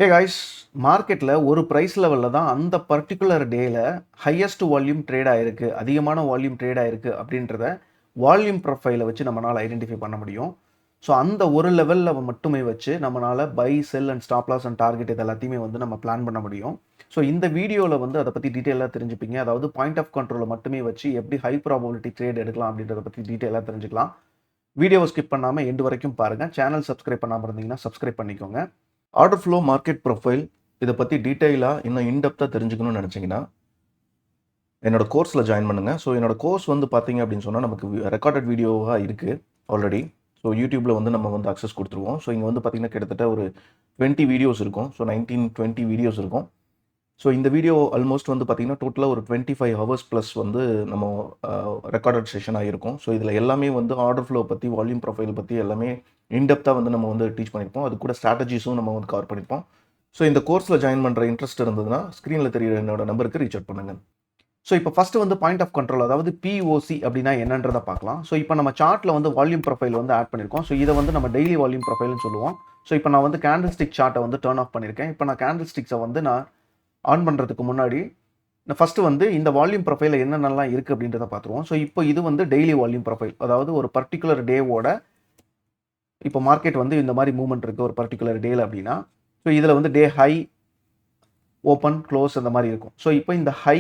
Hey guys, மார்க்கெட்டில் ஒரு price லெவலில் தான் அந்த பர்டிகுலர் டேயில் ஹையஸ்ட் வால்யூம் ட்ரேட் ஆகிருக்கு, அதிகமான வால்யூம் ட்ரேட் ஆகிருக்கு அப்படின்றத வால்யூம் ப்ரொஃபைலை வச்சு நம்மளால் ஐடென்டிஃபை பண்ண முடியும். ஸோ அந்த ஒரு லெவலில் மட்டுமே வச்சு நம்மளால் buy sell and stop loss and target இது எல்லாத்தையுமே வந்து நம்ம பிளான் பண்ண முடியும். ஸோ இந்த வீடியோவில் வந்து அதை பற்றி டீட்டெயிலாக தெரிஞ்சுப்பீங்க. அதாவது பாயிண்ட் ஆஃப் கண்ட்ரோலை மட்டுமே வச்சு எப்படி ஹை ப்ராபபிலிட்டி ட்ரேட் எடுக்கலாம் அப்படின்றத பற்றி டீட்டெயிலாக தெரிஞ்சுக்கலாம். வீடியோவை ஸ்கிப் பண்ணாமல் எண்டு வரைக்கும் பாருங்கள். சேனல் சப்ஸ்கிரைப் பண்ணாமல் இருந்தீங்கன்னா சப்ஸ்கிரைப் பண்ணிக்கோங்க. ஆர்டர் ஃப்ளோ மார்க்கெட் ப்ரொஃபைல் இதை பற்றி டீட்டெயிலாக இன்னும் இன்டெப்த்தாக தெரிஞ்சுக்கணும்னு நினச்சிங்கன்னா என்னோட கோர்ஸில் ஜாயின் பண்ணுங்கள். ஸோ என்னோட கோர்ஸ் வந்து பார்த்தீங்க அப்படின்னு சொன்னால் நமக்கு ரெக்கார்டட் வீடியோவாக இருக்குது ஆல்ரெடி. ஸோ யூடியூப்பில் வந்து நம்ம வந்து அக்சஸ் கொடுத்துருவோம். ஸோ இங்கே வந்து பார்த்திங்கன்னா கிட்டத்தட்ட ஒரு 20 வீடியோஸ் இருக்கும். ஸோ 19-20 வீடியோஸ் இருக்கும். ஸோ இந்த வீடியோ ஆல்மோஸ்ட் வந்து பார்த்திங்கன்னா டோட்டலாக ஒரு 25 ஹவர்ஸ் ப்ளஸ் வந்து நம்ம ரெக்கார்டட் செஷனாக இருக்கும். ஸோ இதில் எல்லாமே வந்து ஆர்டர் ஃப்ளோ பற்றி, வால்யூம் ப்ரொஃபைல் பற்றி எல்லாமே இன்டெப்த்தாக வந்து நம்ம வந்து டீச் பண்ணியிருப்போம். அது கூட ஸ்ட்ராட்டஜிஸும் நம்ம வந்து கவர் பண்ணியிருப்போம். ஸோ இந்த கோர்ஸில் ஜாயின் பண்ணுற இன்ட்ரெஸ்ட் இருந்ததுன்னா ஸ்க்ரீனில் தெரியுற என்னோட நம்பருக்கு ரீச் அவுட் பண்ணுங்கள். ஸோ இப்போ ஃபஸ்ட்டு வந்து பாயிண்ட் ஆஃப் கண்ட்ரோல், அதாவது பிஓசி அப்படின்னா என்னன்றதை பார்க்கலாம். ஸோ இப்போ நம்ம சார்ட்டில் வந்து வால்யூம் ப்ரொஃபைல் வந்து ஆட் பண்ணியிருக்கோம். ஸோ இதை வந்து நம்ம டெய்லி வால்யூம் ப்ரொஃபைல்னு சொல்லுவோம். ஸோ இப்போ நான் வந்து கேண்டில் ஸ்டிக் சார்ட்டை வந்து டர்ன் ஆஃப் பண்ணியிருக்கேன். இப்போ நான் கேண்டில் ஸ்டிக்ஸை வந்து நான் ஆன் பண்ணுறதுக்கு முன்னாடி நான் ஃபஸ்ட்டு வந்து இந்த வால்யூம் ப்ரொஃபைலில் என்னென்னலாம் இருக்குது அப்படின்றத பார்த்துருவோம். ஸோ இப்போ இது வந்து டெய்லி வால்யூம் ப்ரொஃபைல், அதாவது ஒரு பர்டிகுலர் டேவோட இப்போ மார்க்கெட் வந்து இந்த மாதிரி மூவ்மெண்ட் இருக்குது ஒரு பர்டிகுலர் டேல அப்படின்னா, ஸோ இதில் வந்து டே ஹை, ஓப்பன், க்ளோஸ் அந்த மாதிரி இருக்கும். ஸோ இப்போ இந்த ஹை,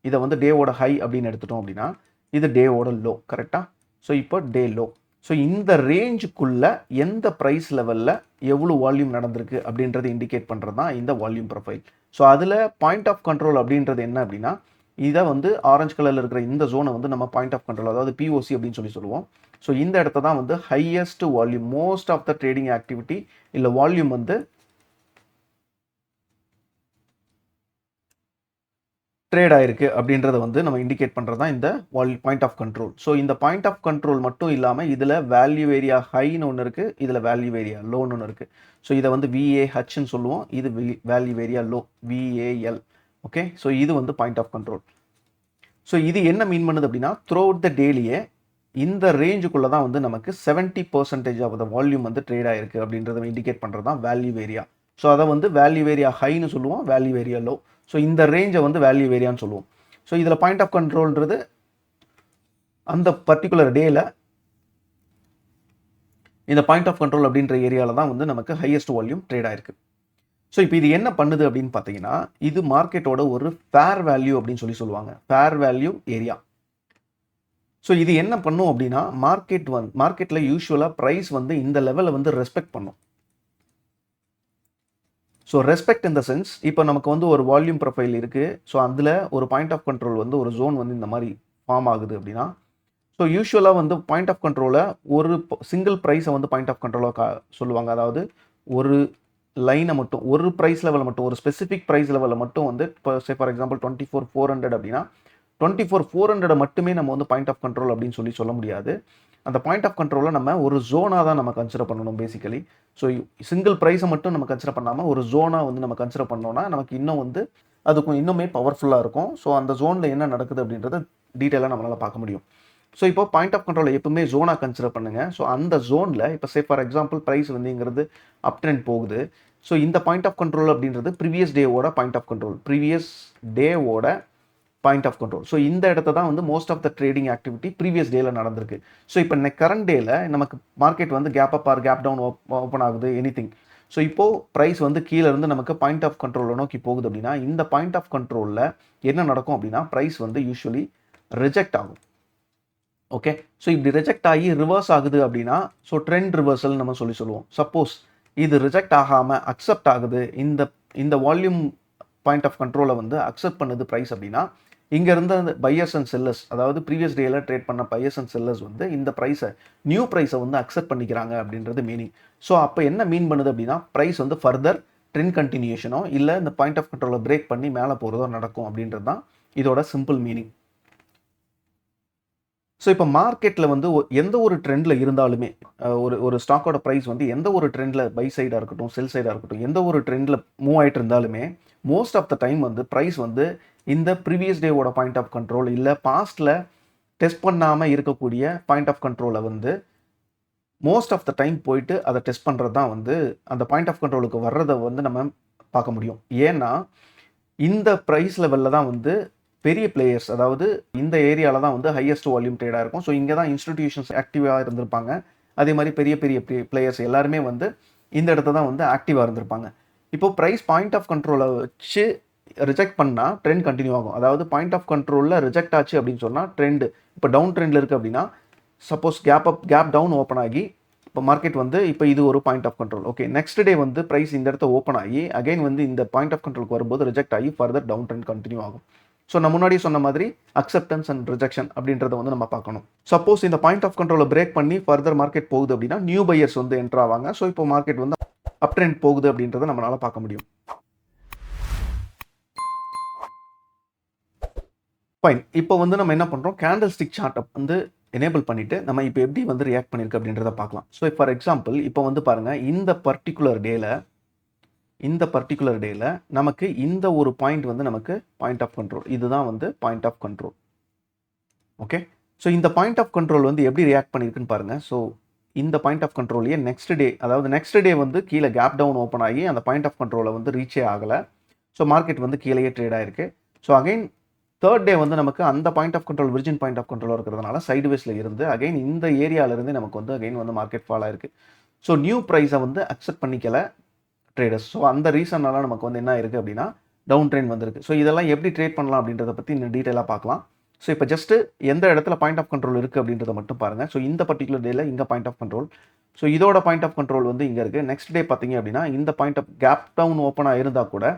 இதை வந்து டேவோட ஹை அப்படின்னு எடுத்துட்டோம் அப்படின்னா இது டேவோட லோ, கரெக்டாக? ஸோ இப்போ டே லோ. ஸோ இந்த ரேஞ்சுக்குள்ளே எந்த ப்ரைஸ் லெவலில் எவ்வளோ வால்யூம் நடந்திருக்கு அப்படின்றத இண்டிகேட் பண்ணுறது தான் இந்த வால்யூம் ப்ரொஃபைல். ஸோ அதில் பாயிண்ட் ஆஃப் கண்ட்ரோல் அப்படின்றது என்ன அப்படின்னா, இதை வந்து ஆரஞ்சு கலரில் இருக்கிற இந்த ஜோனை வந்து நம்ம பாயிண்ட் ஆஃப் கண்ட்ரோல், அதாவது பிஓசி அப்படின்னு சொல்லுவோம். ஸோ இந்த இடத்த தான் வந்து highest volume, most of the trading activity இல்லை வால்யூம் வந்து ட்ரேட் ஆயிருக்கு அப்படின்றத வந்து நம்ம இண்டிகேட் பண்ணுறது தான் இந்த பாயிண்ட் ஆஃப் கண்ட்ரோல். ஸோ இந்த பாயிண்ட் ஆஃப் கண்ட்ரோல் மட்டும் இல்லாமல் இதில் வேல்யூ ஏரியா ஹைன்னு ஒன்று இருக்குது, இதில் வேல்யூ ஏரியா லோன்னு ஒன்று இருக்குது. ஸோ இதை வந்து விஏஹெச்ன்னு சொல்லுவோம், இது value area low VAL. Okay, so இது வந்து பாயிண்ட் ஆஃப் கண்ட்ரோல். ஸோ இது என்ன மீன் பண்ணுது அப்படின்னா, த்ரூ அவுட் த டேலியே இந்த ரேஞ்சுக்குள்ளே தான் வந்து நமக்கு 70% ஆஃப் த வால்யூம் வந்து ட்ரேட் ஆயிருக்கு அப்படின்றத இண்டிகேட் பண்ணுறது தான் வேல்யூ ஏரியா. ஸோ அதை வந்து வேல்யூ ஏரியா ஹைன்னு சொல்லுவோம், வேல்யூ ஏரியா லோ. ஸோ இந்த ரேஞ்சை வந்து வேல்யூ ஏரியான்னு சொல்லுவோம். ஸோ இதில் பாயிண்ட் ஆஃப் கண்ட்ரோல்ன்றது அந்த பர்டிகுலர் டேல இந்த பாயிண்ட் ஆஃப் கண்ட்ரோல் அப்படின்ற ஏரியாவில் தான் வந்து நமக்கு ஹையஸ்ட் வால்யூம் ட்ரேட் ஆயிருக்கு. ஸோ இப்போ இது என்ன பண்ணுது அப்படின்னு பார்த்தீங்கன்னா, இது மார்க்கெட்டோட ஒரு ஃபேர் வேல்யூ அப்படின்னு சொல்லுவாங்க, ஃபேர் வேல்யூ ஏரியா. ஸோ இது என்ன பண்ணும் அப்படின்னா, மார்க்கெட்டில் யூஸ்வலாக ப்ரைஸ் வந்து இந்த லெவலில் வந்து ரெஸ்பெக்ட் பண்ணும். So respect in the sense, இப்போ நமக்கு வந்து ஒரு வால்யூம் ப்ரொஃபைல் இருக்குது. ஸோ அதில் ஒரு பாயிண்ட் ஆஃப் கண்ட்ரோல் வந்து ஒரு ஜோன் வந்து இந்த மாதிரி ஃபார்ம் ஆகுது அப்படின்னா, ஸோ யூஸ்வலாக வந்து பாயிண்ட் ஆஃப் கண்ட்ரோலை ஒரு சிங்கிள் ப்ரைஸை வந்து பாயிண்ட் ஆஃப் கண்ட்ரோலாக சொல்லுவாங்க. அதாவது ஒரு லைனை மட்டும், ஒரு ப்ரைஸ் லெவலில் மட்டும், ஒரு ஸ்பெசிஃபிக் ப்ரைஸ் லெவலில் மட்டும் வந்து இப்போ ஃபார் எக்ஸாம்பிள் 24,400 அப்படின்னா 24,400 மட்டுமே நம்ம வந்து பாயிண்ட் ஆஃப் கண்ட்ரோல் அப்படின்னு சொல்ல முடியாது. அந்த பாயிண்ட் ஆஃப் கண்ட்ரோலை நம்ம ஒரு ஜோனாக தான் நம்ம கன்சிடர் பண்ணணும் பேசிக்கலி. ஸோ சிங்கிள் ப்ரைஸை மட்டும் நம்ம கன்சிடர் பண்ணாமல் ஒரு ஜோனாக வந்து நம்ம கன்சிடர் பண்ணோம்னா நமக்கு இன்னும் வந்து அதுக்கும் இன்னுமே பவர்ஃபுல்லாக இருக்கும். ஸோ அந்த ஜோனில் என்ன நடக்குது அப்படின்றத டீட்டெயிலாக நம்மளால் பார்க்க முடியும். ஸோ இப்போ பாயிண்ட் ஆஃப் கண்ட்ரோலை எப்பவுமே ஜோனாக கன்சிடர் பண்ணுங்கள். ஸோ அந்த ஜோனில் இப்போ ஃபார் எக்ஸாம்பிள் ப்ரைஸ் வந்துங்கிறது அப் ட்ரெண்ட் போகுது. ஸோ இந்த பாயிண்ட் ஆஃப் கண்ட்ரோல் அப்படின்றது ப்ரீவியஸ் டேவோட பாயிண்ட் ஆஃப் கண்ட்ரோல், ப்ரீவியஸ் டேவோட பாயிண்ட் ஆஃப் கண்ட்ரோல். ஸோ இந்த இடத்த தான் வந்து most of the trading activity previous டேல நடந்திருக்கு. ஸோ இப்போ கரண்ட் டேல நமக்கு மார்க்கெட் வந்து gap up or gap down open ஆகுது, எனிதிங். ஸோ இப்போது ப்ரைஸ் வந்து கீழே இருந்து நமக்கு பாயிண்ட் ஆஃப் கண்ட்ரோலில் நோக்கி போகுது அப்படின்னா, இந்த பாயிண்ட் ஆஃப் கண்ட்ரோலில் என்ன நடக்கும் அப்படின்னா, ப்ரைஸ் வந்து யூஸ்வலி ரிஜெக்ட் ஆகும். ஓகே, ஸோ இப்படி ரிஜெக்ட் ஆகி ரிவர்ஸ் ஆகுது அப்படின்னா, ஸோ ட்ரெண்ட் ரிவர்சல் நம்ம சொல்லுவோம். சப்போஸ் இது ரிஜெக்ட் ஆகாமல் அக்செப்ட் ஆகுது, இந்த வால்யூம் பாயிண்ட் ஆஃப் கண்ட்ரோலை வந்து அக்செப்ட் பண்ணுது ப்ரைஸ் அப்படின்னா, இங்கே இருந்த பையர்ஸ் அண்ட் செல்லர்ஸ், அதாவது ப்ரீவியஸ் டேல ட்ரேட் பண்ண பையர்ஸ் அண்ட் செல்லர்ஸ் வந்து இந்த ப்ரைஸை, நியூ ப்ரைஸை வந்து அக்செப்ட் பண்ணிக்கிறாங்க அப்படின்றது மீனிங். ஸோ அப்போ என்ன மீன் பண்ணுது அப்படின்னா, ப்ரைஸ் வந்து ஃபர்தர் ட்ரெண்ட் கண்டினியூஷனோ இல்லை இந்த பாயிண்ட் ஆஃப் கண்ட்ரோலை பிரேக் பண்ணி மேலே போகிறதோ நடக்கும் அப்படின்றது தான் இதோட சிம்பிள் மீனிங். ஸோ இப்போ மார்க்கெட்டில் வந்து எந்த ஒரு ட்ரெண்டில் இருந்தாலுமே, ஒரு ஸ்டாக்கோட ப்ரைஸ் வந்து எந்த ஒரு ட்ரெண்டில் பை சைடாக இருக்கட்டும், செல் சைடாக இருக்கட்டும், எந்த ஒரு ட்ரெண்டில் மூவ் ஆகிட்டு இருந்தாலுமே மோஸ்ட் ஆஃப் த டைம் வந்து ப்ரைஸ் வந்து இந்த ப்ரீவியஸ் டேவோட பாயிண்ட் ஆஃப் கண்ட்ரோல் இல்லை பாஸ்ட்டில் டெஸ்ட் பண்ணாமல் இருக்கக்கூடிய பாயிண்ட் ஆஃப் கண்ட்ரோலை வந்து மோஸ்ட் ஆஃப் த டைம் போயிட்டு அதை டெஸ்ட் பண்ணுறது தான் வந்து அந்த பாயிண்ட் ஆஃப் கண்ட்ரோலுக்கு வர்றதை வந்து நம்ம பார்க்க முடியும். ஏன்னா இந்த ப்ரைஸ் லெவலில் தான் வந்து பெரிய பிளேயர்ஸ், அதாவது இந்த ஏரியாவில் தான் வந்து ஹையஸ்ட் வால்யூம் ட்ரேடாக இருக்கும். ஸோ இங்கே தான் இன்ஸ்டிடியூஷன்ஸ் ஆக்டிவாக இருந்திருப்பாங்க. அதே மாதிரி பெரிய பெரிய பிளேயர்ஸ் எல்லாருமே வந்து இந்த இடத்த தான் வந்து ஆக்டிவாக இருந்திருப்பாங்க. இப்போது ப்ரைஸ் பாயிண்ட் ஆஃப் கண்ட்ரோலை வச்சு ரிஜெக்ட் பண்ணால் ட்ரெண்ட் கண்டினியூ ஆகும். அதாவது பாயிண்ட் ஆஃப் கண்ட்ரோலில் ரிஜெக்ட் ஆச்சு அப்படின்னு சொன்னால் ட்ரெண்டு இப்போ டவுன் ட்ரெண்டில் இருக்குது அப்படின்னா, சப்போஸ் கேப் டவுன் ஓப்பன் ஆகி இப்போ மார்க்கெட் வந்து இப்போ இது ஒரு point of control. Okay, next day வந்து ப்ரைஸ் இந்த இடத்த ஓப்பன் ஆகி அகைன் வந்து இந்த பாயிண்ட் ஆஃப் கண்ட்ரோலுக்கு வரும்போது ரிஜெக்ட் ஆகி ஃபர்தர் டவுன் ட்ரெண்ட் கண்டினியூ ஆகும். ஸோ நான் முன்னாடி சொன்ன மாதிரி அக்செப்டன்ஸ் அண்ட் ரிஜெக்ஷன் அப்படின்றத வந்து நம்ம பார்க்கணும். சப்போஸ் இந்த பாயிண்ட் ஆஃப் கண்ட்ரோலை பிரேக் பண்ணி ஃபர்தர் மார்க்கெட் போகுது அப்படின்னா நியூ பையர்ஸ் வந்து என்ட்ரு ஆவாங்க. ஸோ இப்போ மார்க்கெட் வந்து அப் ட்ரெண்ட் போகுது அப்படின்றத நம்மளால பார்க்க முடியும். ஃபைன். இப்போ வந்து நம்ம என்ன பண்ணுறோம், கேண்டில் ஸ்டிக் சார்ட்டை வந்து எனேபிள் பண்ணிவிட்டு நம்ம இப்போ எப்படி வந்து ரியாக்ட் பண்ணியிருக்கு அப்படின்றத பார்க்கலாம். ஸோ ஃபார் எக்ஸாம்பிள் இப்போ வந்து பாருங்கள், இந்த பர்டிகுலர் டேயில் நமக்கு இந்த ஒரு பாயிண்ட் வந்து நமக்கு பாயிண்ட் ஆஃப் கண்ட்ரோல், இதுதான் வந்து point of control. Okay, so இந்த பாயிண்ட் ஆஃப் கண்ட்ரோல் வந்து எப்படி ரியாக்ட் பண்ணியிருக்குன்னு பாருங்கள். ஸோ இந்த பாயிண்ட் ஆஃப் கண்ட்ரோலையே நெக்ஸ்ட் டே வந்து கீழே கேப் டவுன் ஓப்பன் ஆகி அந்த பாயிண்ட் ஆஃப் கண்ட்ரோலை வந்து ரீச்சே ஆகலை. ஸோ மார்க்கெட் வந்து கீழேயே ட்ரேட் ஆயிருக்கு. ஸோ அகைன் தேர்ட் டே வந்து நமக்கு அந்த point of control virgin point of control இருக்கிறதுனால சைடுவேஸில் இருந்து அகைன் இந்த ஏரியாவிலேருந்து நமக்கு வந்து அகைன் வந்து மார்க்கெட் ஃபால் ஆயிருக்கு. ஸோ நியூ ப்ரைஸை வந்து அக்செப்ட் பண்ணிக்கல ட்ரேடர்ஸ். ஸோ அந்த ரீசன்னால நமக்கு வந்து என்ன இருக்குது அப்படின்னா டவுன் ட்ரெண்ட் வந்திருக்கு. ஸோ இதெல்லாம் எப்படி ட்ரேட் பண்ணலாம் அப்படின்றத பற்றி இன்னும் டீட்டெயிலாக பார்க்கலாம். ஸோ இப்போ ஜஸ்ட்டு எந்த இடத்துல பாயிண்ட் ஆஃப் கண்ட்ரோல் இருக்குது அப்படின்றத மட்டும் பாருங்கள். ஸோ இந்த பர்டிகுலர் டேயில் இங்கே பாயிண்ட் ஆஃப் கண்ட்ரோல், ஸோ இதோட பாயிண்ட் ஆஃப் கண்ட்ரோல் வந்து இங்கே இருக்குது. நெக்ஸ்ட் டே பார்த்தீங்க அப்படின்னா இந்த பாயிண்ட் ஆஃப் கேப் டவுன் ஓப்பனாக இருந்தால் கூட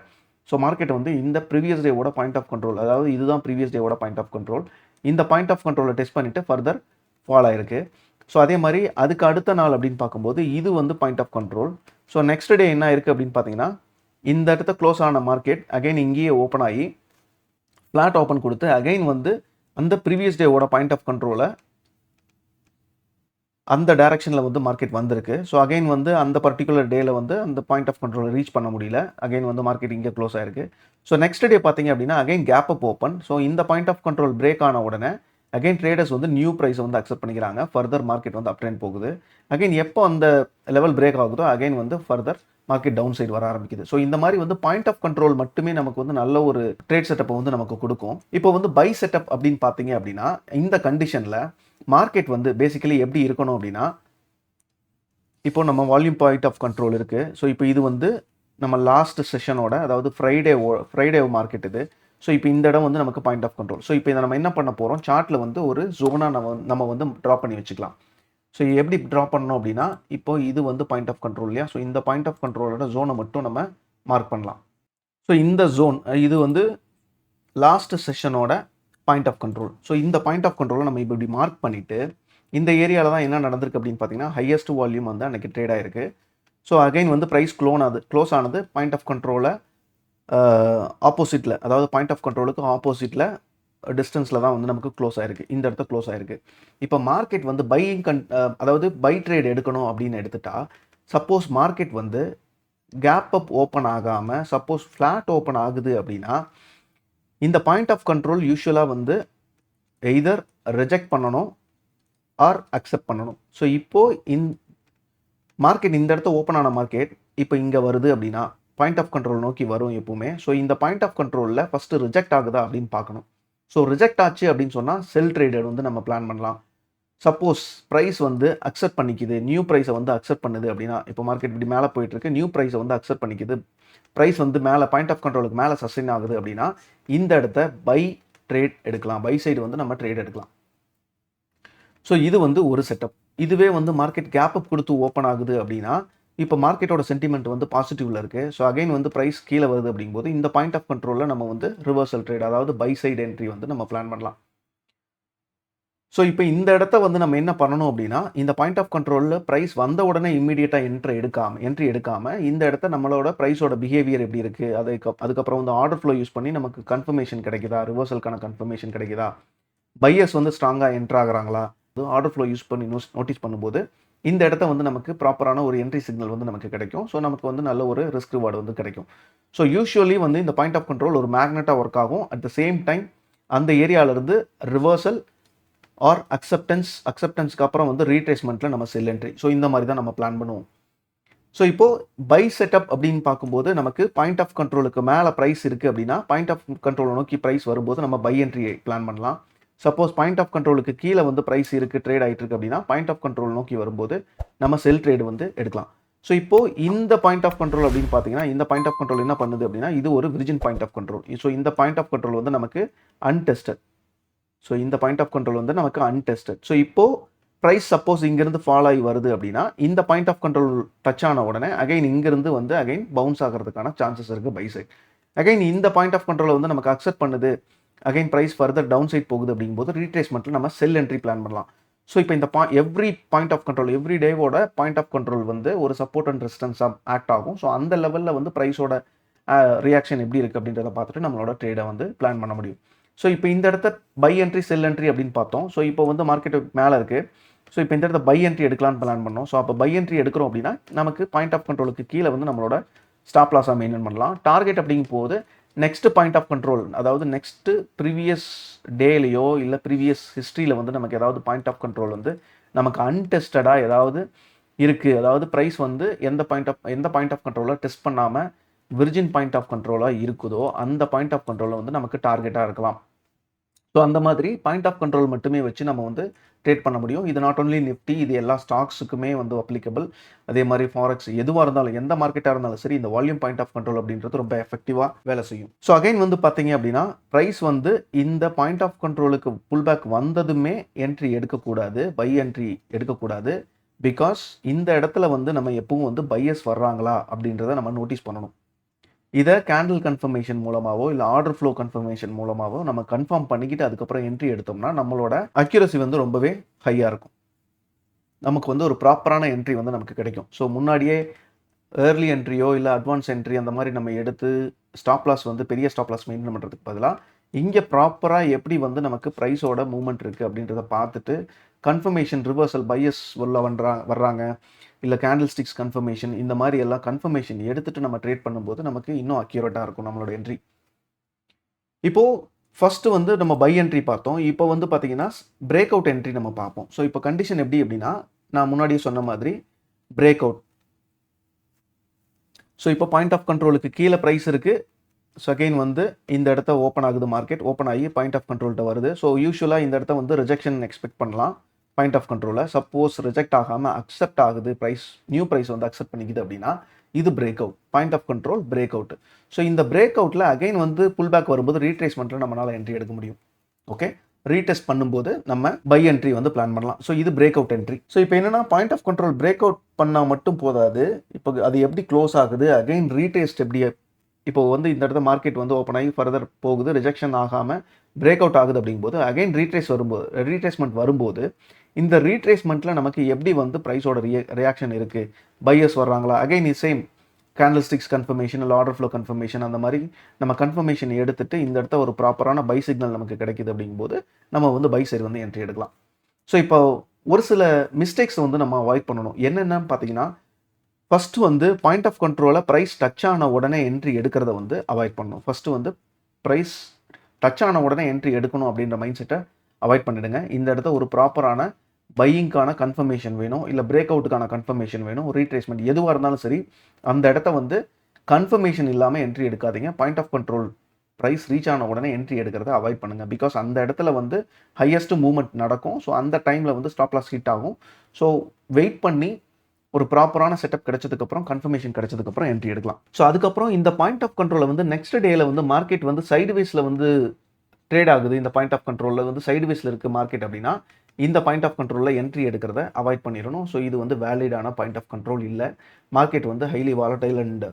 ஸோ மார்க்கெட் வந்து இந்த ப்ரீவியஸ் டேவோட பாயிண்ட் ஆஃப் கண்ட்ரோல், அதாவது இதுதான் ப்ரீவியஸ் டேவோட பாயிண்ட் ஆஃப் கண்ட்ரோல், இந்த பாயிண்ட் ஆஃப் கண்ட்ரோலை டெஸ்ட் பண்ணிவிட்டு ஃபர்தர் ஃபால் ஆயிருக்கு. ஸோ அதே மாதிரி அதுக்கு அடுத்த நாள் அப்படின்னு பார்க்கும்போது இது வந்து point of control. So next day என்ன இருக்குது அப்படின்னு பார்த்தீங்கன்னா இந்த இடத்த க்ளோஸ் ஆன மார்க்கெட் அகைன் இங்கேயே ஓப்பன் ஆகி ஃப்ளாட் ஓப்பன் கொடுத்து அகைன் வந்து அந்த ப்ரீவியஸ் டேவோட பாயிண்ட் ஆஃப் கண்ட்ரோலை அந்த டைரக்ஷனில் வந்து மார்க்கெட் வந்திருக்கு. ஸோ அகைன் வந்து அந்த பர்டிகுலர் டேயில் வந்து அந்த பாயிண்ட் ஆஃப் கண்ட்ரோலை ரீச் பண்ண முடியல. அகைன் வந்து மார்க்கெட் இங்கே க்ளோஸ் ஆயிருக்கு. ஸோ நெக்ஸ்ட் டே பார்த்தீங்க அப்படின்னா again gap up open. So இந்த பாயிண்ட் ஆஃப் கண்ட்ரோல் பிரேக் ஆன உடனே அகைன் ட்ரேடர்ஸ் வந்து நியூ ப்ரைஸை வந்து அக்செப்ட் பண்ணிக்கிறாங்க. ஃபர்தர் மார்க்கெட் வந்து அப் ட்ரெண்ட் போகுது. அகைன் எப்போ அந்த லெவல் பிரேக் ஆகுதோ அகைன் வந்து ஃபர்தர் மார்க்கெட் டவுன் சைடு வர ஆரம்பிக்குது. ஸோ இந்த மாதிரி வந்து பாயிண்ட் ஆஃப் கண்ட்ரோல் மட்டுமே நமக்கு வந்து நல்ல ஒரு ட்ரேட் செட்டப்பை வந்து நமக்கு கொடுக்கும். இப்போ வந்து பை செட்டப் அப்படின்னு பார்த்தீங்க அப்படின்னா இந்த கண்டிஷனில் மார்க்கெட் வந்து பேசிக்கலி எப்படி இருக்கணும் அப்படின்னா, இப்போ நம்ம வால்யூம் பாயிண்ட் ஆஃப் கண்ட்ரோல் இருக்குது. ஸோ இப்போ இது வந்து நம்ம லாஸ்ட் செஷனோட, அதாவது ஃப்ரைடே மார்க்கெட் இது. ஸோ இப்போ இந்த இடம் வந்து நமக்கு பாயிண்ட் ஆஃப் கண்ட்ரோல். ஸோ இப்போ இதை நம்ம என்ன பண்ண போகிறோம், சார்ட்டில் வந்து ஒரு ஜோனாக நம்ம வந்து ட்ரா பண்ணி வச்சுக்கலாம். ஸோ எப்படி ட்ரா பண்ணணும் அப்படின்னா, இப்போ இது வந்து பாயிண்ட் ஆஃப் கண்ட்ரோல் இல்லையா. ஸோ இந்த பாயிண்ட் ஆஃப் கண்ட்ரோலோட ஜோனை மட்டும் நம்ம மார்க் பண்ணலாம். ஸோ இந்த ஜோன் இது வந்து லாஸ்ட் செஷனோட பாயிண்ட் ஆஃப் கண்ட்ரோல். ஸோ இந்த பாயிண்ட் ஆஃப் கண்ட்ரோலை நம்ம இப்படி மார்க் பண்ணிவிட்டு இந்த ஏரியாவில் தான் என்ன நடந்திருக்கு அப்படின்னு பார்த்தீங்கன்னா ஹையஸ்ட் வால்யூம் வந்து அன்றைக்கி ட்ரேட் ஆகிருக்கு. ஸோ அகைன் வந்து ப்ரைஸ் க்ளோஸ் ஆனது பாயிண்ட் ஆஃப் கண்ட்ரோலை ஆப்போசிட்டில், அதாவது பாயிண்ட் ஆஃப் கண்ட்ரோலுக்கு ஆப்போசிட்டில் டிஸ்டன்ஸில் தான் வந்து நமக்கு க்ளோஸ் ஆயிருக்கு. இந்த இடத்த க்ளோஸ் ஆயிருக்கு. இப்போ மார்க்கெட் வந்து அதாவது பை ட்ரேட் எடுக்கணும் அப்படின்னு எடுத்துட்டா, சப்போஸ் மார்க்கெட் வந்து கேப் அப் ஓப்பன் ஆகாமல் சப்போஸ் ஃப்ளாட் ஓப்பன் ஆகுது அப்படின்னா இந்த பாயிண்ட் ஆஃப் கண்ட்ரோல் யூஸ்வலாக வந்து எய்தர் ரிஜெக்ட் பண்ணணும் ஆர் அக்செப்ட் பண்ணணும். ஸோ இப்போது மார்க்கெட் இந்த இடத்த ஓப்பன் ஆன மார்க்கெட் இப்போ இங்கே வருது அப்படின்னா பாயிண்ட் ஆஃப் கண்ட்ரோல் நோக்கி வரும் எப்பவுமே. ஸோ இந்த பாயிண்ட் ஆஃப் கண்ட்ரோலில் ஃபஸ்ட்டு ரிஜெக்ட் ஆகுதா அப்படின்னு பார்க்கணும். ஸோ ரிஜெக்ட் ஆச்சு அப்படின்னு சொன்னால் செல் ட்ரேடட் வந்து நம்ம பிளான் பண்ணலாம். சப்போஸ் ப்ரைஸ் வந்து அக்செப்ட் பண்ணிக்குது, நியூ ப்ரைஸை வந்து அக்செப்ட் பண்ணுது அப்படின்னா, இப்போ மார்க்கெட் இப்படி மேலே போயிட்டுருக்கு, நியூ ப்ரைஸை வந்து அக்செப்ட் பண்ணிக்குது, ப்ரைஸ் வந்து மேலே பாயிண்ட் ஆஃப் கண்ட்ரோலுக்கு மேலே சஸ்டெயின் ஆகுது அப்படின்னா இந்த இடத்த பை ட்ரேட் எடுக்கலாம், பை சைடு வந்து நம்ம ட்ரேட் எடுக்கலாம். ஸோ இது வந்து ஒரு செட்டப். இதுவே வந்து மார்க்கெட் கேப் அப் கொடுத்து ஓப்பன் ஆகுது அப்படின்னா இப்போ மார்க்கெட்டோட சென்டிமெண்ட் வந்து பாசிட்டிவ்ல இருக்குது. ஸோ அகைன் வந்து ப்ரைஸ் கீழே வருது அப்படிங்கும்போது இந்த பாயிண்ட் ஆஃப் கண்ட்ரோலில் நம்ம வந்து ரிவர்சல் ட்ரேட், அதாவது பை சைடு என்ட்ரி வந்து நம்ம பிளான் பண்ணலாம். ஸோ இப்போ இந்த இடத்த வந்து நம்ம என்ன பண்ணணும் அப்படின்னா, இந்த பாயிண்ட் ஆஃப் கண்ட்ரோலில் ப்ரைஸ் வந்த உடனே இம்மீடியட்டாக என்ட்ரி எடுக்காமல் இந்த இடத்த நம்மளோட ப்ரைஸோட பிஹேவியர் எப்படி இருக்குது, அதுக்கப்புறம் வந்து ஆர்டர் ஃப்ளோ யூஸ் பண்ணி நமக்கு கன்ஃபர்மேஷன் கிடைக்குதா, ரிவர்சலுக்கான கன்ஃபர்மேஷன் கிடைக்குதா, பையர்ஸ் வந்து ஸ்ட்ராங்காக என்ட்ரு ஆகுறாங்களா, ஆர்டர் ஃப்ளோ யூஸ் பண்ணி நோட்டீஸ் பண்ணும்போது இந்த இடத்த வந்து நமக்கு ப்ராப்பரான ஒரு என்ட்ரி சிக்னல் வந்து நமக்கு கிடைக்கும். ஸோ நமக்கு வந்து நல்ல ஒரு ரிஸ்க் ரிவார்டு வந்து கிடைக்கும். ஸோ யூஸ்வலி வந்து இந்த பாயிண்ட் ஆஃப் கண்ட்ரோல் ஒரு மேக்னெட்டாக ஒர்க் ஆகும். அட் த சேம் டைம் அந்த ஏரியாவிலேருந்து ரிவர்சல் ஆர் அக்செப்டன்ஸ்க்கு அப்புறம் வந்து ரீட்ரேஸ்மெண்ட்டில் நம்ம செல் என்ட்ரி. ஸோ இந்த மாதிரி தான் நம்ம பிளான் பண்ணுவோம். ஸோ இப்போது பை செட்டப் அப்படின்னு பார்க்கும்போது நமக்கு பாயிண்ட் ஆஃப் கண்ட்ரோலுக்கு மேலே ப்ரைஸ் இருக்குது அப்படின்னா பாயிண்ட் ஆஃப் கண்ட்ரோலை நோக்கி ப்ரைஸ் வரும்போது நம்ம பை என்ட்ரியை பிளான் பண்ணலாம். சப்போஸ் பாயிண்ட் ஆஃப் கண்ட்ரோலுக்கு கீழே வந்து ப்ரைஸ் இருக்குது, ட்ரேட் ஆகிட்டு இருக்கு அப்படின்னா பாயிண்ட் ஆஃப் கண்ட்ரோல் நோக்கி வரும்போது நம்ம செல் ட்ரேடு வந்து எடுக்கலாம். ஸோ இப்போது இந்த பாயிண்ட் ஆஃப் கண்ட்ரோல் அப்படின்னு பார்த்தீங்கன்னா இந்த பாயிண்ட் ஆஃப் கண்ட்ரோல் என்ன பண்ணுது அப்படின்னா இது ஒரு virgin point of control. So இந்த பாயிண்ட் ஆஃப் கண்ட்ரோல் வந்து நமக்கு அன்டெஸ்டட். ஸோ இந்த பாயிண்ட் ஆஃப் கண்ட்ரோல் வந்து நமக்கு அன்டெஸ்டட். ஸோ இப்போது ப்ரைஸ் சப்போஸ் இங்கேருந்து ஃபால் ஆகி வருது அப்படின்னா இந்த பாயிண்ட் ஆஃப் கண்ட்ரோல் டச் ஆன உடனே அகைன் இங்கேருந்து வந்து அகைன் பவுன்ஸ் ஆகிறதுக்கான சான்சஸ் இருக்குது பை சைட். அகைன் இந்த பாயிண்ட் ஆஃப் கண்ட்ரோலை வந்து நமக்கு அக்செப்ட் பண்ணுது, again price further down side போகுது அப்படிங்கும்போது ரீட்ரேஸ்மெண்ட்டில் நம்ம செல் என்ட்ரி பிளான் பண்ணலாம். ஸோ இப்போ இந்த every point of control every டேவோட பாயிண்ட் ஆஃப் கண்ட்ரோல் வந்து ஒரு சப்போர்ட் அண்ட் ரெசிஸ்டன்ஸாக ஆக்ட் ஆகும். ஸோ அந்த லெவலில் வந்து ப்ரைஸோட ரியாக்ஷன் எப்படி இருக்குது அப்படின்றத பார்த்துட்டு நம்மளோட ட்ரேடை வந்து பிளான் பண்ண முடியும். ஸோ இப்போ இந்த இடத்த பை என்ட்ரி செல் என்ட்ரி அப்படின்னு பார்த்தோம். ஸோ இப்போ வந்து மார்க்கெட் மேலே இருக்குது. ஸோ இப்போ இந்த இடத்த பை என்ட்ரி எடுக்கலான்னு பிளான் பண்ணோம். ஸோ அப்போ பை என்ட்ரி எடுக்கிறோம் அப்படின்னா நமக்கு பாயிண்ட் ஆஃப் கண்ட்ரோலுக்கு கீழே வந்து நம்மளோட ஸ்டாப் லாஸாக மெயின்டைன் பண்ணலாம். டார்கெட் அப்படிங்கும் போது நெக்ஸ்ட் பாயிண்ட் ஆஃப் கண்ட்ரோல், அதாவது நெக்ஸ்ட்டு ப்ரீவியஸ் டேலையோ இல்லை ப்ரீவியஸ் ஹிஸ்ட்ரியில் வந்து நமக்கு ஏதாவது பாயிண்ட் ஆஃப் கண்ட்ரோல் வந்து நமக்கு அன்டெஸ்டடாக ஏதாவது இருக்குது, அதாவது ப்ரைஸ் வந்து எந்த பாயிண்ட் ஆஃப் கண்ட்ரோலை டெஸ்ட் பண்ணாமல் விர்ஜின் பாயிண்ட் ஆஃப் கண்ட்ரோலாக இருக்குதோ அந்த பாயிண்ட் ஆஃப் கண்ட்ரோலை வந்து நமக்கு டார்கெட்டாக இருக்கலாம். ஸோ அந்த மாதிரி பாயிண்ட் ஆஃப் கண்ட்ரோல் மட்டுமே வச்சு நம்ம வந்து ட்ரேட் பண்ண முடியும். இது நாட் ஓன்லி நிஃப்டி, இது எல்லா ஸ்டாக்ஸுக்குமே வந்து அப்ளிகபிள். அதே மாதிரி ஃபாரெக்ஸ் எதுவாக இருந்தாலும் எந்த மார்க்கெட்டாக இருந்தாலும் சரி இந்த வால்யூம் பாயிண்ட் ஆஃப் கண்ட்ரோல் அப்படின்றது ரொம்ப எஃபெக்டிவாக வேலை செய்யும். ஸோ அகைன் வந்து பார்த்தீங்க அப்படின்னா ப்ரைஸ் வந்து இந்த பாயிண்ட் ஆஃப் கண்ட்ரோலுக்கு புல் பேக் வந்ததுமே என்ட்ரி எடுக்கக்கூடாது, பை என்ட்ரி எடுக்கக்கூடாது. பிகாஸ் இந்த இடத்துல வந்து நம்ம எப்பவும் வந்து பையர்ஸ் வர்றாங்களா அப்படின்றத நம்ம நோட்டீஸ் பண்ணணும். இதை கேண்டில் கன்ஃபர்மேஷன் மூலமாகவோ இல்லை ஆர்டர் ஃப்ளோ கன்ஃபர்மேஷன் மூலமாகவோ நம்ம கன்ஃபார்ம் பண்ணிக்கிட்டு அதுக்கப்புறம் என்ட்ரி எடுத்தோம்னா நம்மளோட அக்யூரசி வந்து ரொம்பவே ஹையாக இருக்கும். நமக்கு வந்து ஒரு ப்ராப்பரான என்ட்ரி வந்து நமக்கு கிடைக்கும். ஸோ முன்னாடியே ஏர்லி என்ட்ரியோ இல்லை அட்வான்ஸ் என்ட்ரி அந்த மாதிரி நம்ம எடுத்து ஸ்டாப் லாஸ் வந்து பெரிய ஸ்டாப் லாஸ் மெயின்டைன் பண்ணுறதுக்கு பதிலாக இங்கே ப்ராப்பராக எப்படி வந்து நமக்கு ப்ரைஸோட மூவ்மெண்ட் இருக்குது அப்படின்றத பார்த்துட்டு கன்ஃபர்மேஷன் ரிவர்சல் பையஸ் வர்றாங்க இல்லை கேண்டில் ஸ்டிக்ஸ் கன்ஃபர்மேஷன் இந்த மாதிரி எல்லாம் கன்ஃபர்மேஷன் எடுத்துகிட்டு நம்ம ட்ரேட் பண்ணும்போது நமக்கு இன்னும் அக்யூரேட்டாக இருக்கும் நம்மளோட என்ட்ரி. இப்போது ஃபஸ்ட்டு வந்து நம்ம பை என்ட்ரி பார்த்தோம். இப்போ வந்து பார்த்தீங்கன்னா பிரேக் அவுட் என்ட்ரி நம்ம பார்ப்போம். ஸோ இப்போ கண்டிஷன் எப்படி அப்படின்னா நான் முன்னாடியே சொன்ன மாதிரி பிரேக் அவுட். ஸோ இப்போ பாயிண்ட் ஆஃப் கண்ட்ரோலுக்கு கீழே ப்ரைஸ் இருக்குது. ஸோ அகெயின் வந்து இந்த இடத்த ஓப்பன் ஆகுது, மார்க்கெட் ஓப்பன் ஆகி பாயிண்ட் ஆஃப் கண்ட்ரோல்கிட்ட வருது. ஸோ யூஸ்வலாக இந்த இடத்த வந்து ரிஜெக்ஷன் எக்ஸ்பெக்ட் பண்ணலாம் பாயிண்ட் ஆஃப் கண்ட்ரோலை. சப்போஸ் ரிஜெக்ட் ஆகாமல் அக்செப்ட் ஆகுது, நியூ ப்ரைஸ் வந்து அக்செப்ட் பண்ணிக்குது அப்படின்னா இது break out, point of control break out. So இந்த பிரேக் அவுட்டில் அகைன் வந்து புல் பேக் வரும்போது ரீட்ரேஸ்மெண்ட்டில் நம்மளால் என்ட்ரி எடுக்க முடியும். ஓகே, ரீடெஸ்ட் பண்ணும்போது நம்ம பை என்ட்ரி வந்து பிளான் பண்ணலாம். ஸோ இது பிரேக் அவுட் என்ட்ரி. ஸோ இப்போ என்னன்னா point of control break out பண்ணால் மட்டும் போதாது, இப்போ அது எப்படி க்ளோஸ் ஆகுது, அகைன் ரீடெஸ்ட் எப்படி, இப்போ வந்து இந்த இடத்துல மார்க்கெட் வந்து ஓப்பன் ஆகி ஃபர்தர் போகுது, ரிஜெக்ஷன் ஆகாமல் பிரேக் அவுட் ஆகுது அப்படிங்கும்போது அகைன் ரீட்ரேஸ்மெண்ட் வரும்போது இந்த ரீட்ரேஸ்மெண்ட்டில் நமக்கு எப்படி வந்து ப்ரைஸோட ரியாக்ஷன் இருக்குது, பையர்ஸ் வர்றாங்களா, again same candle sticks confirmation இல்லை ஆர்டர் ஃப்ளோ கன்ஃபர்மேஷன் அந்த மாதிரி நம்ம கன்ஃபர்மேஷன் எடுத்துகிட்டு இந்த இடத்த ஒரு ப்ராப்பரான பை சிக்னல் நமக்கு கிடைக்குது அப்படிங்கும்போது நம்ம வந்து பை சைடு வந்து என்ட்ரி எடுக்கலாம். ஸோ இப்போ ஒரு சில மிஸ்டேக்ஸ் வந்து நம்ம அவாய்ட் பண்ணணும். என்னென்னு பார்த்தீங்கன்னா ஃபஸ்ட்டு வந்து பாயிண்ட் ஆஃப் கண்ட்ரோலை ப்ரைஸ் டச் ஆன உடனே என்ட்ரி எடுக்கிறத வந்து அவாய்ட் பண்ணணும். ஃபஸ்ட்டு வந்து ப்ரைஸ் டச் ஆன உடனே என்ட்ரி எடுக்கணும் அப்படின்ற மைண்ட் செட்டை அவாய்ட் பண்ணிடுங்க. இந்த இடத்த ஒரு ப்ராப்பரான பையிங்கான கன்ஃபர்மேஷன் வேணும், இல்லை பிரேக் அவுட்டுக்கான கன்ஃபர்மேஷன் வேணும், ரீட்ரேஸ்மெண்ட் எதுவாக இருந்தாலும் சரி அந்த இடத்த வந்து கன்ஃபர்மேஷன் இல்லாமல் என்ட்ரி எடுக்காதீங்க. Point of control price reach ஆன உடனே என்ட்ரி எடுக்கிறத அவாய்ட் பண்ணுங்கள். பிகாஸ் அந்த இடத்துல வந்து ஹையஸ்ட் மூவ்மெண்ட் நடக்கும். ஸோ அந்த டைமில் வந்து ஸ்டாப் லாஸ் ஹிட் ஆகும். ஸோ வெயிட் பண்ணி ஒரு ப்ராப்பரான செட்டப் கிடைச்சதுக்கப்புறம் கன்ஃபர்மேஷன் கிடைச்சதுக்கப்புறம் என்ட்ரி எடுக்கலாம். ஸோ அதுக்கப்புறம் இந்த பாயிண்ட் ஆஃப் கண்ட்ரோலை வந்து நெக்ஸ்ட் டேயில் வந்து மார்க்கெட் வந்து சைடுவேஸில் வந்து ட்ரேட் ஆகுது, இந்த பாயிண்ட் ஆஃப் கண்ட்ரோலில் வந்து சைடுவேஸில் இருக்குது மார்க்கெட் அப்படின்னா இந்த பாயிண்ட் ஆஃப் கண்ட்ரோலில் என்ட்ரி எடுக்கிறத அவாய்ட் பண்ணிடணும். ஸோ இது வந்து வேலிடான பாயிண்ட் ஆஃப் கண்ட்ரோல் இல்லை. மார்க்கெட் வந்து ஹைலி வாலடைல் அண்ட்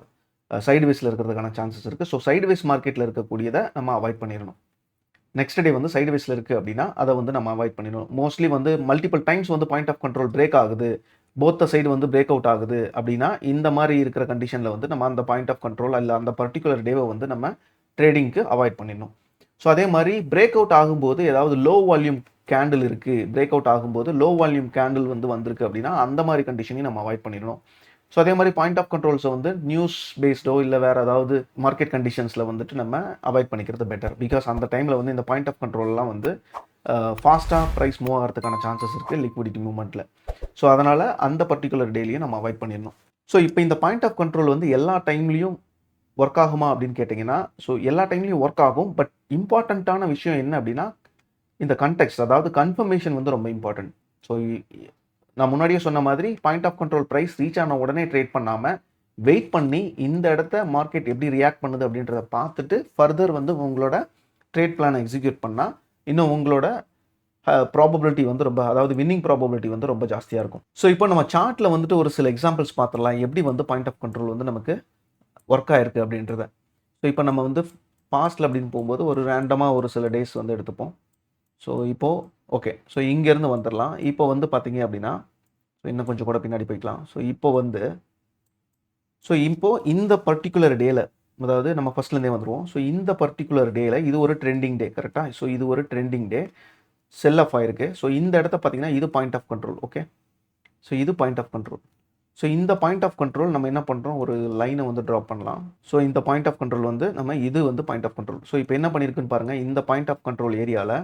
சைடுவேஸில் இருக்கிறதுக்கான சான்சஸ் இருக்குது. ஸோ சைடுவேஸ் மார்க்கெட்டில் இருக்கக்கூடியதை நம்ம அவாய்ட் பண்ணிடணும். நெக்ஸ்ட் டே வந்து சைடுவேஸில் இருக்குது அப்படின்னா அதை வந்து நம்ம அவாய்ட் பண்ணிடணும். மோஸ்ட்லி வந்து மல்டிபிள் டைம்ஸ் வந்து பாயிண்ட் ஆஃப் கண்ட்ரோல் பிரேக் ஆகுது, போத் சைடு வந்து பிரேக் அவுட் ஆகுது அப்படின்னா இந்த மாதிரி இருக்கிற கண்டிஷனில் வந்து நம்ம அந்த பாயிண்ட் ஆஃப் கண்ட்ரோல் இல்லை அந்த பர்டிகுலர் டேவை வந்து நம்ம ட்ரேடிங்க்கு அவாய்ட் பண்ணிடணும். ஸோ அதே மாதிரி பிரேக் அவுட் ஆகும்போது ஏதாவது லோ வால்யூம் கேண்டில் இருக்குது, பிரேக் அவுட் ஆகும்போது லோ வால்யூம் கேண்டில் வந்து வந்திருக்கு அப்படின்னா அந்த மாதிரி கண்டிஷனையும் நம்ம அவாய்ட் பண்ணிடணும். ஸோ அதே மாதிரி பாயிண்ட் ஆஃப் கண்ட்ரோல்ஸை வந்து நியூஸ் பேஸ்டோ இல்லை வேறு ஏதாவது மார்க்கெட் கண்டிஷன்ஸில் வந்துட்டு நம்ம அவாய்ட் பண்ணிக்கிறது பெட்டர். பிகாஸ் அந்த டைமில் வந்து இந்த பாயிண்ட் ஆஃப் கண்ட்ரோல்லாம் வந்து ஃபாஸ்ட்டாக ப்ரைஸ் மூவ் ஆகிறதுக்கான சான்சஸ் இருக்குது லிக்விடிட்டி மூவ்மெண்ட்டில். ஸோ அதனால் அந்த பர்டிகுலர் டேலையும் நம்ம அவாய்ட் பண்ணிடணும். ஸோ இப்போ இந்த பாயிண்ட் ஆஃப் கண்ட்ரோல் வந்து எல்லா டைம்லேயும் ஒர்க் ஆகுமா அப்படின்னு கேட்டிங்கன்னா, ஸோ எல்லா டைம்லேயும் ஒர்க் ஆகும். பட் இம்பார்ட்டண்ட்டான விஷயம் என்ன அப்படின்னா, இந்த கன்டெக்ஸ்ட், அதாவது கன்ஃபர்மேஷன் வந்து ரொம்ப இம்பார்ட்டன்ட். ஸோ நான் முன்னாடியே சொன்ன மாதிரி point of control price reach ஆன உடனே ட்ரேட் பண்ணாமல் வெயிட் பண்ணி இந்த இடத்த மார்க்கெட் எப்படி ரியாக்ட் பண்ணுது அப்படின்றத பார்த்துட்டு ஃபர்தர் வந்து உங்களோட ட்ரேட் பிளானை எக்ஸிக்யூட் பண்ணால் இன்னும் உங்களோட ப்ராபபிலிட்டி வந்து ரொம்ப, அதாவது வின்னிங் ப்ராபபிலிட்டி வந்து ரொம்ப ஜாஸ்தியாக இருக்கும். ஸோ இப்போ நம்ம சார்ட்டில் வந்துட்டு ஒரு சில எக்ஸாம்பிள்ஸ் பார்த்துடலாம் எப்படி வந்து பாயிண்ட் ஆஃப் கண்ட்ரோல் வந்து நமக்கு ஒர்க் ஆயிருக்கு அப்படின்றத. ஸோ இப்போ நம்ம வந்து பாஸ்டில் அப்படின்னு போகும்போது ஒரு ரேண்டமாக ஒரு சில டேஸ் வந்து எடுத்துப்போம். ஸோ இப்போது ஓகே, ஸோ இங்கேருந்து வந்துடலாம். இப்போ வந்து பார்த்தீங்க அப்படின்னா, ஸோ இன்னும் கொஞ்சம் கூட பின்னாடி போய்க்கலாம். ஸோ இப்போ இந்த பர்டிகுலர் டேல, அதாவது நம்ம ஃபர்ஸ்ட்லேருந்தே வந்துடுவோம். ஸோ இந்த பர்டிகுலர் டேல இது ஒரு ட்ரெண்டிங் டே, கரெக்டாக? ஸோ இது ஒரு ட்ரெண்டிங் டே, செல் ஆஃப் ஆயிருக்கு. ஸோ இந்த இடத்த பார்த்தீங்கன்னா இது point of control. Okay, so இது பாயிண்ட் ஆஃப் கண்ட்ரோல். ஸோ இந்த பாயிண்ட் ஆஃப் கண்ட்ரோல் நம்ம என்ன பண்ணுறோம், ஒரு லைனை வந்து ட்ராப் பண்ணலாம். ஸோ இந்த பாயிண்ட் ஆஃப் கண்ட்ரோல் வந்து இது வந்து பாயிண்ட் ஆஃப் கண்ட்ரோல். ஸோ இப்போ என்ன பண்ணியிருக்குன்னு பாருங்கள், இந்த பாயிண்ட் ஆஃப் கண்ட்ரோல் ஏரியாவில்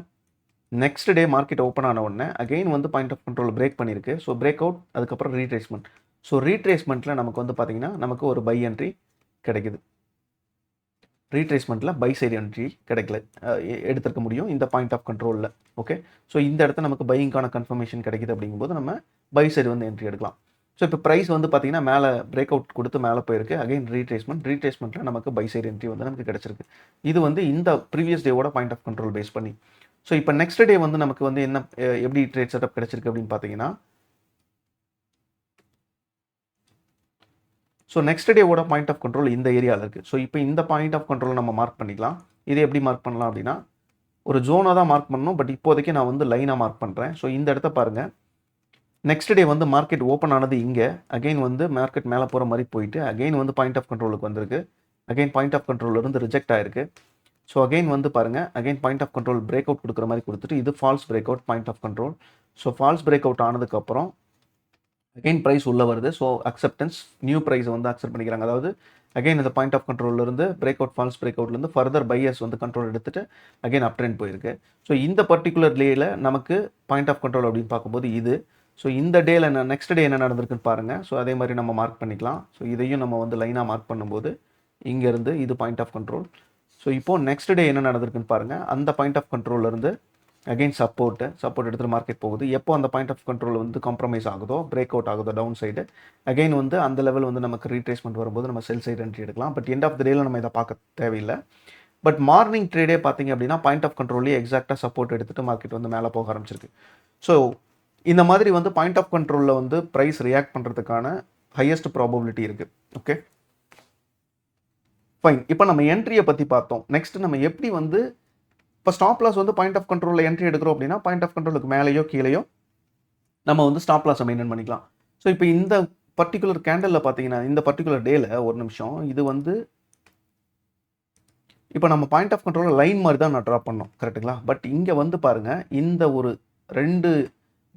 நெக்ஸ்ட் டே மார்க்கெட் ஓப்பன் ஆன உடனே அகெயின் வந்து பாயிண்ட் ஆஃப் கண்ட்ரோல் பிரேக் பண்ணியிருக்கு. ஸோ பிரேக் அவுட், அதுக்கப்புறம் ரீட்ரேஸ்மெண்ட். ஸோ ரீட்ரேஸ்மெண்ட்டில் நமக்கு வந்து பார்த்தீங்கன்னா நமக்கு ஒரு பை என்ட்ரி கிடைக்குது. ரீட்ரேஸ்மெண்ட்டில் பை சைடு என்ட்ரி கிடைக்கல, எடுத்துருக்க முடியும் இந்த பாயிண்ட் ஆஃப் கண்ட்ரோலில். ஓகே, ஸோ இந்த இடத்த நமக்கு பையிங்கான கன்ஃபர்மேஷன் கிடைக்குது அப்படிங்கும்போது நம்ம பை சைடு வந்து என்ட்ரி எடுக்கலாம். ஸோ இப்போ ப்ரைஸ் வந்து பார்த்தீங்கன்னா மேலே பிரேக் அவுட் கொடுத்து மேலே போயிருக்கு. அகைன் ரீட்ரேஸ்மெண்ட்டில் நமக்கு பை சைடு என்ட்ரி வந்து நமக்கு கிடச்சிருக்கு. இது வந்து இந்த ப்ரீவியஸ் டேவோட பாயிண்ட் ஆஃப் கண்ட்ரோல் பேஸ் பண்ணி. ஸோ இப்போ நெக்ஸ்ட் டே வந்து நமக்கு வந்து என்ன, எப்படி ட்ரேட் செட்டப் கிடச்சிருக்கு அப்படின்னு பார்த்தீங்கன்னா, ஸோ நெக்ஸ்ட் டேவோட பாயிண்ட் ஆஃப் கண்ட்ரோல் இந்த ஏரியாவில் இருக்குது. ஸோ இப்போ இந்த பாயிண்ட் ஆஃப் கண்ட்ரோல் நம்ம மார்க் பண்ணிக்கலாம். இதை எப்படி மார்க் பண்ணலாம் அப்படின்னா, ஒரு ஜோனாக தான் மார்க் பண்ணணும். பட் இப்போதைக்கு நான் வந்து லைனாக மார்க் பண்ணுறேன். ஸோ இந்த இடத்த பாருங்கள், நெக்ஸ்ட் டே வந்து மார்க்கெட் ஓப்பன் ஆனது இங்கே, அகைன் வந்து மார்க்கெட் மேலே போகிற மாதிரி போயிட்டு அகைன் வந்து பாயிண்ட் ஆஃப் கண்ட்ரோலுக்கு வந்திருக்கு. அகைன் பாயிண்ட் ஆஃப் கண்ட்ரோல் இருந்து ரிஜெக்ட் ஆயிருக்கு. ஸோ அகைன் வந்து பாருங்கள், again point of control break out கொடுக்குற மாதிரி கொடுத்துட்டு இது false break out point of control. So false break out ஆனதுக்கப்புறம் அகைன் ப்ரைஸ் உள்ளே வருது. ஸோ அக்செப்டன்ஸ், நியூ ப்ரைஸை வந்து அக்செப்ட் பண்ணிக்கிறாங்க. அதாவது அகைன் இந்த பாயிண்ட் ஆஃப் கண்ட்ரோல்லேருந்து பிரேக் அவுட், ஃபால்ஸ் பிரேக் அவுட்லேருந்து ஃபர்தர் பையர்ஸ் வந்து கண்ட்ரோல் எடுத்துட்டு அகைன் அப் ட்ரெண்ட் போயிருக்கு. ஸோ இந்த பர்டிகுலர் டேயில் நமக்கு பாயிண்ட் ஆஃப் கண்ட்ரோல் அப்படின்னு பார்க்கும்போது இது. ஸோ இந்த டேயில் நெக்ஸ்ட் டே என்ன நடந்திருக்குன்னு பாருங்கள். ஸோ அதே மாதிரி நம்ம மார்க் பண்ணிக்கலாம். ஸோ இதையும் நம்ம வந்து லைனாக மார்க் பண்ணும்போது இங்கேருந்து இது பாயிண்ட் ஆஃப் கண்ட்ரோல். ஸோ இப்போது நெக்ஸ்ட் டே என்ன நடந்திருக்குன்னு பாருங்கள். அந்த பாயிண்ட் ஆஃப் கண்ட்ரோல்லேருந்து அகைன் சப்போர்ட் எடுத்துகிட்டு மார்க்கெட் போகுது. எப்போ அந்த பாயிண்ட் ஆஃப் கண்ட்ரோல் வந்து காம்ப்ரமைஸ் ஆகுதோ, பிரேக் அவுட் ஆகுதோ டவுன் சைடு, அகைன் வந்து அந்த லெவல் வந்து நமக்கு ரீட்ரேஸ்மெண்ட் வரும்போது நம்ம செல் சைடு என்ட்ரி எடுக்கலாம். பட் எண்ட் ஆஃப் த டேல நம்ம இதை பார்க்க தேவையில்லை. பட் மார்னிங் ட்ரேடே பார்த்தீங்க அப்படின்னா பாயிண்ட் ஆஃப் கண்ட்ரோல்லேயே எக்ஸாக்டாக சப்போர்ட் எடுத்துகிட்டு மார்க்கெட் வந்து மேலே போக ஆரம்பிச்சிருக்கு. ஸோ இந்த மாதிரி வந்து பாயிண்ட் ஆஃப் கண்ட்ரோலில் வந்து ப்ரைஸ் ரியாக்ட் பண்ணுறதுக்கான ஹையஸ்ட் ப்ராபபிலிட்டி இருக்குது. Okay, fine. இப்போ நம்ம என்ட்ரியை பற்றி பார்த்தோம். நெக்ஸ்ட் நம்ம எப்படி வந்து இப்போ ஸ்டாப் லாஸ் வந்து பாயிண்ட் ஆஃப் கண்ட்ரோலில் என்ட்ரி எடுக்கிறோம் அப்படின்னா பாயிண்ட் ஆஃப் கண்ட்ரோலுக்கு மேலேயோ கீழேயோ நம்ம வந்து ஸ்டாப் லாஸை மெயின்டைன் பண்ணிக்கலாம். ஸோ இப்போ இந்த பர்டிகுலர் கேண்டலில் பார்த்தீங்கன்னா இந்த பர்டிகுலர் டேல ஒரு நிமிஷம், இது வந்து இப்போ நம்ம பாயிண்ட் ஆஃப் கண்ட்ரோலில் லைன் மாதிரி தான் நான் ட்ராப் பண்ணோம், கரெக்டுங்களா? பட் இங்கே வந்து பாருங்கள், இந்த ஒரு 2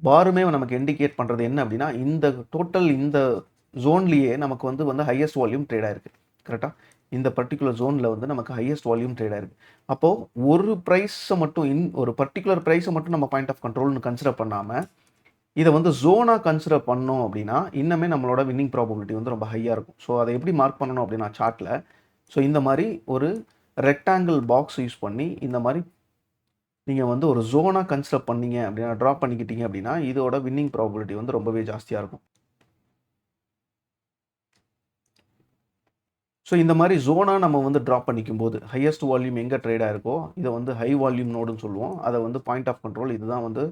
பாருமே நமக்கு இண்டிகேட் பண்ணுறது என்ன அப்படின்னா, இந்த டோட்டல் இந்த ஜோன்லேயே நமக்கு வந்து ஹையஸ்ட் வால்யூம் ட்ரேட் ஆயிருக்கு, கரெக்டாக? இந்த பர்டிகுலர் ஜோனில் வந்து நமக்கு ஹையஸ்ட் வால்யூம் ட்ரேட் ஆயிருக்கு. அப்போது ஒரு ப்ரைஸை மட்டும், ஒரு பர்டிகுலர் ப்ரைஸை மட்டும் நம்ம பாயிண்ட் ஆஃப் கண்ட்ரோல்னு கன்சிடர் பண்ணாமல் இதை வந்து ஜோனாக கன்சிடர் பண்ணோம் அப்படின்னா இன்னுமே நம்மளோட வின்னிங் ப்ராபபிலிட்டி வந்து ரொம்ப ஹையாக இருக்கும். ஸோ அதை எப்படி மார்க் பண்ணணும் அப்படின்னா சார்ட்டில், ஸோ இந்த மாதிரி ஒரு ரெக்டாங்கிள் பாக்ஸ் யூஸ் பண்ணி இந்த மாதிரி நீங்கள் வந்து ஒரு ஜோனாக கன்சிடர் பண்ணீங்க அப்படின்னா, ட்ராப் பண்ணிக்கிட்டீங்க அப்படின்னா இதோட வின்னிங் ப்ராபபிலிட்டி வந்து ரொம்பவே ஜாஸ்தியாக இருக்கும். ஸோ இந்த மாதிரி ஜோனாக நம்ம வந்து ட்ராப் பண்ணிக்கும் போது ஹையஸ்ட் வால்யூம் எங்கே ட்ரேட் ஆயிருக்கோ இதை வந்து ஹை வால்யூம் நோடுன்னு சொல்லுவோம். அதை வந்து பாயிண்ட் ஆஃப் கண்ட்ரோல், இதுதான் வந்து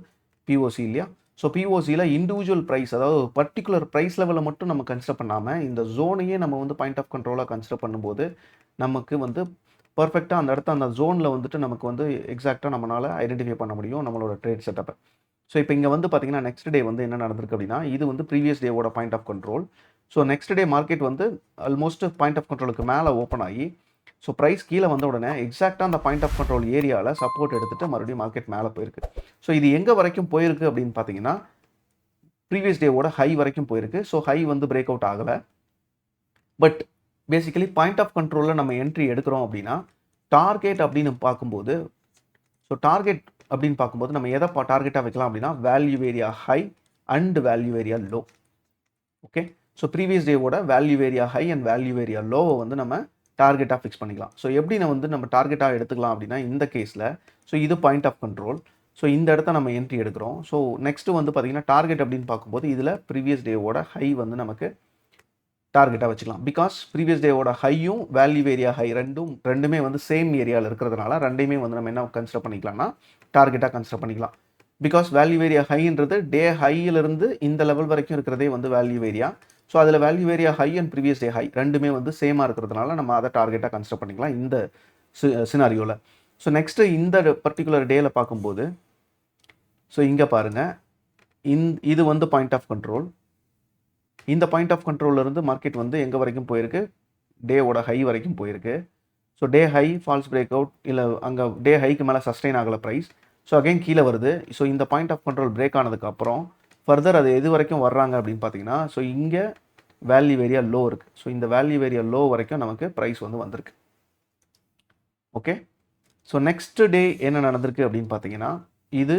பிஓசி இல்லையா? ஸோ பிஓசியில் இண்டிவிஜுவல் ப்ரைஸ், அதாவது பர்டிகுலர் ப்ரைஸ் லெவலில் மட்டும் நம்ம கன்சிடர் பண்ணாமல் இந்த ஜோனையே நம்ம வந்து பாயிண்ட் ஆஃப் கண்ட்ரோலாக கன்சிடர் பண்ணும்போது நமக்கு வந்து பர்ஃபெக்டாக அந்த இடத்த அந்த ஜோனில் வந்துட்டு நமக்கு வந்து எக்ஸாக்டாக நம்மளால் ஐடென்டிஃபை பண்ண முடியும் நம்மளோட ட்ரேட் செட்டப்பை. ஸோ இப்போ இங்கே வந்து பார்த்தீங்கன்னா நெக்ஸ்ட் டே வந்து என்ன நடந்திருக்கு அப்படின்னா, இது வந்து ப்ரீவியஸ் டேவோட point of control. So next day market வந்து ஆல்மோஸ்ட் பாயிண்ட் ஆஃப் கண்ட்ரோலுக்கு மேலே ஓப்பன் ஆகி, ஸோ ப்ரைஸ் கீழே வந்த உடனே எக்ஸாக்டாக அந்த பாயிண்ட் ஆஃப் கண்ட்ரோல் ஏரியாவில் சப்போர்ட் எடுத்துகிட்டு மறுபடியும் மார்க்கெட் மேலே போயிருக்கு. ஸோ இது எங்கே வரைக்கும் போயிருக்கு அப்படின்னு பார்த்தீங்கன்னா ப்ரீவியஸ் டேவோட ஹை வரைக்கும் போயிருக்கு. ஸோ ஹை வந்து பிரேக் அவுட் ஆகலை. பட் பேசிக்கலி பாயிண்ட் ஆஃப் கண்ட்ரோலில் நம்ம என்ட்ரி எடுக்கிறோம் அப்படின்னா டார்கெட் அப்படின்னு பார்க்கும்போது ஸோ டார்கெட் அப்படின்னு பார்க்கும்போது நம்ம எதை டார்கெட்டாக வைக்கலாம் அப்படின்னா value area high and value area low. Okay, so previous டேவோட value area high and value area லோவை வந்து நம்ம டார்கெட்டாக ஃபிக்ஸ் பண்ணிக்கலாம். ஸோ எப்படி நம்ம டார்கெட்டாக எடுத்துக்கலாம் அப்படின்னா இந்த கேஸில் ஸோ இது பாயிண்ட் ஆஃப் கண்ட்ரோல். ஸோ இந்த இடத்த நம்ம என்ட்ரி எடுக்கிறோம். ஸோ நெக்ஸ்ட் வந்து பார்த்தீங்கன்னா டார்கெட் அப்படின்னு பார்க்கும்போது இதில் ப்ரீவியஸ் டேவோட ஹை வந்து நமக்கு டார்கெட்டாக வச்சுக்கலாம். பிகாஸ் ப்ரீவியஸ் டேவோட ஹையும் வேல்யூ ஏரியா ஹை ரெண்டுமே வந்து சேம் ஏரியாவில் இருக்கிறதுனால ரெண்டையுமே வந்து நம்ம என்ன கன்சிடர் பண்ணிக்கலாம்னா டார்கெட்டாக கன்சிடர் பண்ணிக்கலாம். பிகாஸ் வேல்யூ ஏரியா ஹைன்றது டே ஹையிலிருந்து இந்த லெவல் வரைக்கும் இருக்கிறதே வந்து வேல்யூ ஏரியா. ஸோ அதில் value area high and previous day high ரெண்டுமே வந்து சேமாக இருக்கிறதுனால நம்ம அதை டார்கெட்டாக கன்சிடர் பண்ணிக்கலாம் இந்த சினாரியோவில். ஸோ நெக்ஸ்ட்டு இந்த பர்டிகுலர் டேயில் பார்க்கும்போது ஸோ இங்கே பாருங்கள், இது வந்து பாயிண்ட் ஆஃப் கண்ட்ரோல். இந்த பாயிண்ட் ஆஃப் கண்ட்ரோல்லேருந்து மார்க்கெட் வந்து எங்கே வரைக்கும் போயிருக்கு, டேவோட ஹை வரைக்கும் போயிருக்கு. So day high falls break out, இல்லை அங்கே டே ஹைக்கு மேலே சஸ்டெயின் ஆகலை ப்ரைஸ். ஸோ அகைன் கீழே வருது. ஸோ இந்த பாயிண்ட் ஆஃப் கண்ட்ரோல் பிரேக் ஆனதுக்கப்புறம் ஃபர்தர் அது எது வரைக்கும் வர்றாங்க அப்படின்னு பார்த்தீங்கன்னா ஸோ இங்கே வேல்யூ ஏரியா லோ இருக்குது. ஸோ இந்த வேல்யூ ஏரியா லோ வரைக்கும் நமக்கு ப்ரைஸ் வந்து வந்திருக்கு. ஓகே, ஸோ நெக்ஸ்ட் டே என்ன நடந்திருக்கு அப்படின்னு பார்த்தீங்கன்னா இது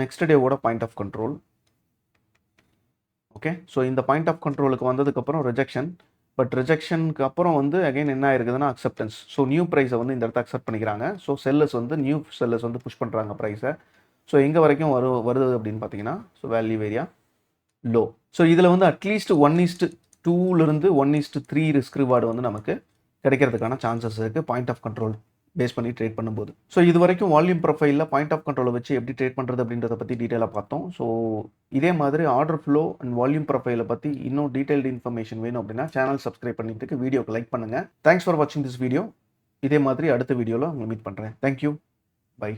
நெக்ஸ்ட் டேவோட point of control. Okay, so இந்த பாயிண்ட் ஆஃப் கண்ட்ரோலுக்கு வந்ததுக்கப்புறம் ரிஜெக்ஷன். பட் ரிஜெக்ஷனுக்கு அப்புறம் வந்து அகைன் என்ன ஆயிருக்குதுன்னா அக்செப்டன்ஸ். ஸோ நியூ ப்ரைஸை வந்து இந்த இடத்த அக்செப்ட் பண்ணிக்கிறாங்க. ஸோ செல்லர்ஸ் வந்து நியூ செல்லர்ஸ் வந்து புஷ் பண்ணுறாங்க ப்ரைஸை. ஸோ எங்கே வரைக்கும் வருது அப்படின்னு பார்த்தீங்கன்னா so value area low. So இதில் வந்து அட்லீஸ்ட் 1:2 1:3 ரிஸ்க் ரிவார்டு வந்து நமக்கு கிடைக்கிறதுக்கான சான்சஸ் இருக்குது பாயிண்ட் ஆஃப் கண்ட்ரோல் பேஸ் பண்ணி ட்ரேட் பண்ணும்போது. ஸோ இது வரைக்கும் வால்யூம் ப்ரொஃபைலில் பாயிண்ட் ஆஃப் கண்ட்ரோலை வச்சு எப்படி ட்ரேட் பண்ணுறது அப்படின்றத பற்றி டீட்டெயிலாக பார்த்தோம். ஸோ இதே மாதிரி ஆர்டர் ஃப்ளோ அண்ட் வால்யூம் ப்ரொஃபைலை பற்றி இன்னும் டீட்டெயில்டு இன்ஃபர்மேஷன் வேணும் அப்படின்னா சேனல் சப்ஸ்கிரைப் பண்ணிட்டு வீடியோக்கு லைக் பண்ணுங்கள். தேங்க்ஸ் ஃபார் வாட்சிங் திஸ் வீடியோ. இதே மாதிரி அடுத்த வீடியோவில் உங்களை மீட் பண்ணுறேன். Thank you, by.